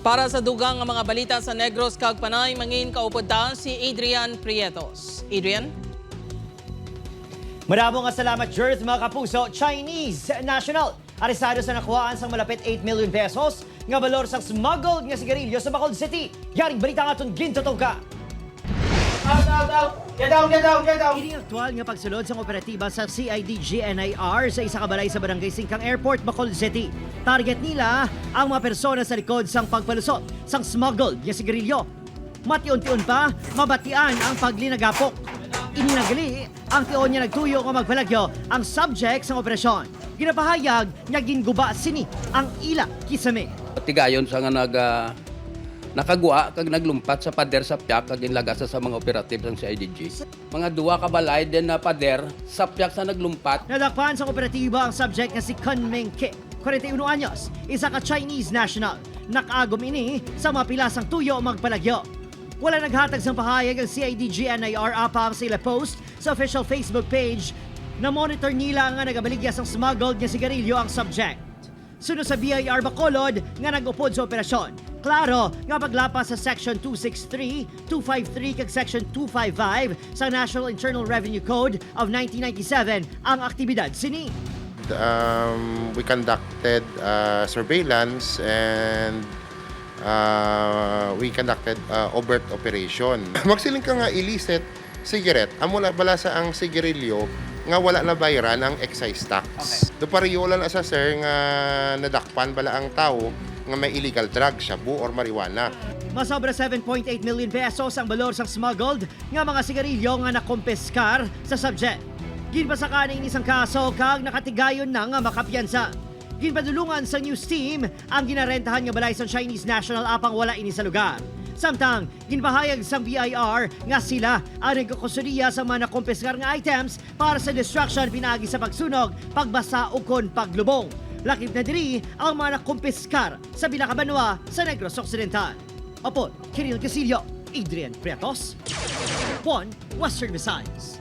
Para sa dugang nga mga balita sa Negros kag Panay, mangin kaupod ta si Adrian Prietos. Adrian? Maraming salamat, Jers, mga kapuso. Chinese national. Arestado sa nakuhaan sang malapit 8 million pesos nga balor sa smuggled nga sigarilyo sa Bacolod City. Yaring balita nga itong gintotog ka. Get down! Ini aktual nga pagsulod sa operatiba sa CIDG-NIR sa isa ka balay sa Barangay Singkang Airport, Bacolod City. Target nila ang mga persona sa likod sang pagpalusot sang smuggled nga sigarilyo. Matiun-tiun pa, mabatian ang paglinagapok. Ininagali ang tiyon niya nagtuyo nga magpalagyo ang subject sa operasyon. Ginapahayag nga ginguba sini ang ila kisame. Tigayon sa nga nakagwa kag naglumpat sa pader sa piyak kag inlagasa sa mga operative ng CIDG. Mga duwa ka balay din na pader sa piyak sa naglumpat. Nadakpan sa operatiba ang subject nga si Kun Meng Ke, 41 anyos, isa ka Chinese national. Nakagom ini sa mapilasang tuyo magpalagyo. Wala naghatag sang pahayag ang CIDG-NIR apang sa ila post sa official Facebook page na monitor nila nga nagabaligya sang smuggled nga sigarilyo ang subject. Sunod sa BIR Bacolod nga nag-upod sa operasyon. Klaro nga paglapas sa Section 263, 253 kag Section 255 sa National Internal Revenue Code of 1997 ang aktibidad sini. We conducted surveillance and we conducted overt operation. Magsiling ka nga illicit cigarette, amula bala sa ang sigarilyo nga wala na bayaran ang excise tax. Okay. Pariyola na sa sir nga nadakpan bala ang tao nga may illegal drug, shabu or marijuana. Masobra 7.8 million pesos ang balor sang smuggled nga mga sigarilyo nga nakompeskar sa subject. Ginpasakan ang isang kaso kag nakatigayon na nga makapiyansa. Ginpadulungan sa news team ang ginarentahan nga balay sa Chinese national apang wala ini sa lugar. Samtang, ginpahayag sa BIR nga sila ang nagkukusuriya sa mga nakompeskar nga items para sa destruction pinagi sa pagsunog, pagbasa o kon paglubong. Lakip na diri ang mga nakompeskar sa Bilakabanwa sa Negros Occidental. Opon, Kiril Casillo, Adrian Prietos, One Western Visayas.